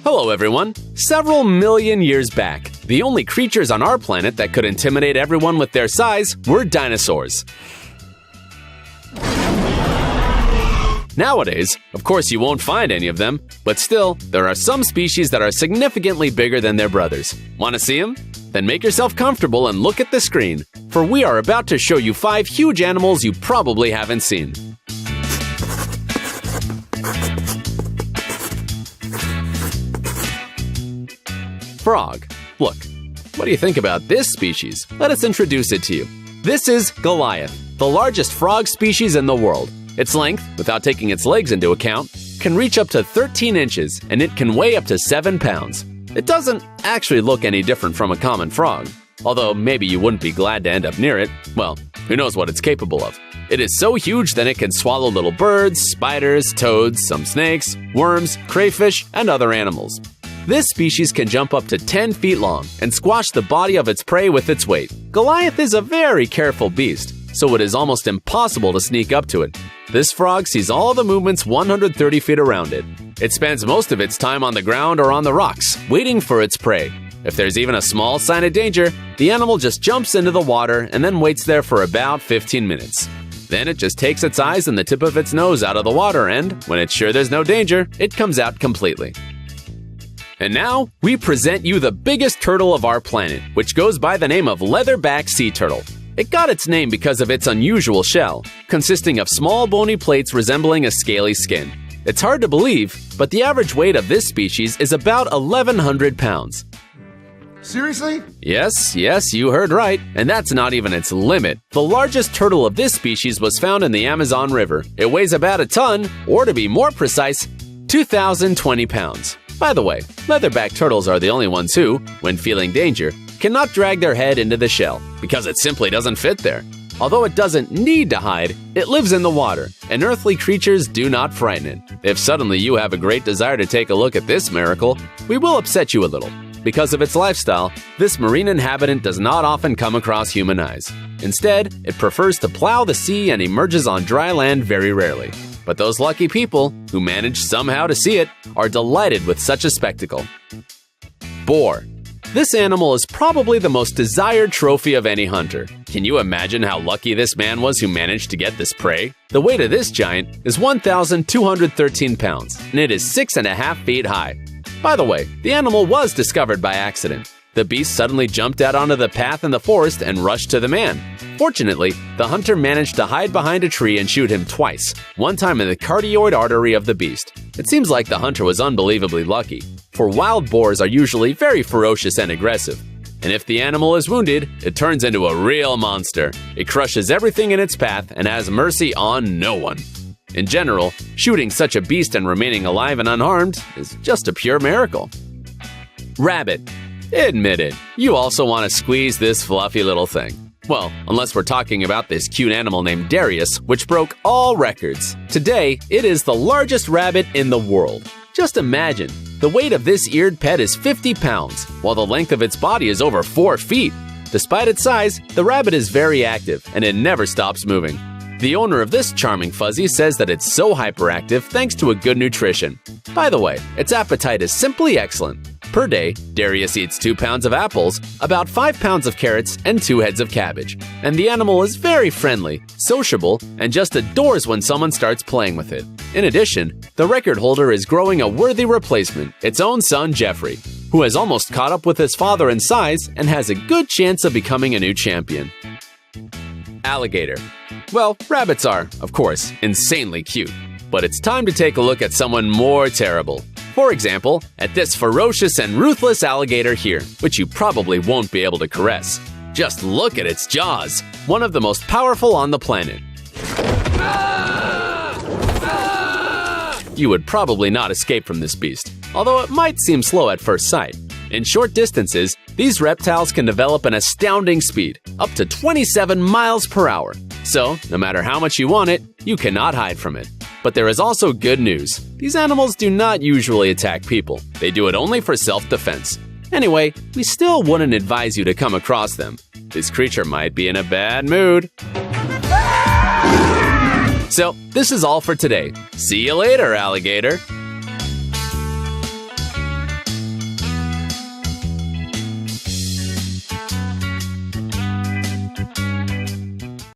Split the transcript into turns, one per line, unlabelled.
Hello everyone! Several million years back, the only creatures on our planet that could intimidate everyone with their size were dinosaurs. Nowadays, of course you won't find any of them, but still, there are some species that are significantly bigger than their brothers. Want to see them? Then make yourself comfortable and look at the screen, for we are about to show you 5 huge animals you probably haven't seen. Frog. Look, what do you think about this species? Let us introduce it to you. This is Goliath, the largest frog species in the world. Its length, without taking its legs into account, can reach up to 13 inches, and it can weigh up to 7 pounds. It doesn't actually look any different from a common frog, although maybe you wouldn't be glad to end up near it. Well, who knows what it's capable of. It is so huge that it can swallow little birds, spiders, toads, some snakes, worms, crayfish, and other animals. This species can jump up to 10 feet long and squash the body of its prey with its weight. Goliath is a very careful beast, so it is almost impossible to sneak up to it. This frog sees all the movements 130 feet around it. It spends most of its time on the ground or on the rocks, waiting for its prey. If there's even a small sign of danger, the animal just jumps into the water and then waits there for about 15 minutes. Then it just takes its eyes and the tip of its nose out of the water and, when it's sure there's no danger, it comes out completely. And now, we present you the biggest turtle of our planet, which goes by the name of leatherback sea turtle. It got its name because of its unusual shell, consisting of small bony plates resembling a scaly skin. It's hard to believe, but the average weight of this species is about 1,100 pounds.
Seriously?
Yes, you heard right. And that's not even its limit. The largest turtle of this species was found in the Amazon River. It weighs about a ton, or to be more precise, 2,020 pounds. By the way, leatherback turtles are the only ones who, when feeling danger, cannot drag their head into the shell, because it simply doesn't fit there. Although it doesn't need to hide, it lives in the water, and earthly creatures do not frighten it. If suddenly you have a great desire to take a look at this miracle, we will upset you a little. Because of its lifestyle, this marine inhabitant does not often come across human eyes. Instead, it prefers to plow the sea and emerges on dry land very rarely. But those lucky people, who manage somehow to see it, are delighted with such a spectacle. Boar. This animal is probably the most desired trophy of any hunter. Can you imagine how lucky this man was who managed to get this prey? The weight of this giant is 1,213 pounds, and it is 6.5 feet high. By the way, the animal was discovered by accident. The beast suddenly jumped out onto the path in the forest and rushed to the man. Fortunately, the hunter managed to hide behind a tree and shoot him twice, one time in the cardioid artery of the beast. It seems like the hunter was unbelievably lucky, for wild boars are usually very ferocious and aggressive. And if the animal is wounded, it turns into a real monster. It crushes everything in its path and has mercy on no one. In general, shooting such a beast and remaining alive and unharmed is just a pure miracle. Rabbit. Admit it, you also want to squeeze this fluffy little thing. Well, unless we're talking about this cute animal named Darius, which broke all records. Today, it is the largest rabbit in the world. Just imagine, the weight of this eared pet is 50 pounds, while the length of its body is over 4 feet. Despite its size, the rabbit is very active, and it never stops moving. The owner of this charming fuzzy says that it's so hyperactive thanks to a good nutrition. By the way, its appetite is simply excellent. Per day, Darius eats 2 pounds of apples, about 5 pounds of carrots, and 2 heads of cabbage. And the animal is very friendly, sociable, and just adores when someone starts playing with it. In addition, the record holder is growing a worthy replacement, its own son Jeffrey, who has almost caught up with his father in size and has a good chance of becoming a new champion. Alligator. Well, rabbits are, of course, insanely cute. But it's time to take a look at someone more terrible. For example, at this ferocious and ruthless alligator here, which you probably won't be able to caress. Just look at its jaws, one of the most powerful on the planet. You would probably not escape from this beast, although it might seem slow at first sight. In short distances, these reptiles can develop an astounding speed, up to 27 miles per hour. So, no matter how much you want it, you cannot hide from it. But there is also good news. These animals do not usually attack people. They do it only for self-defense. Anyway, we still wouldn't advise you to come across them. This creature might be in a bad mood. So, this is all for today. See you later, alligator.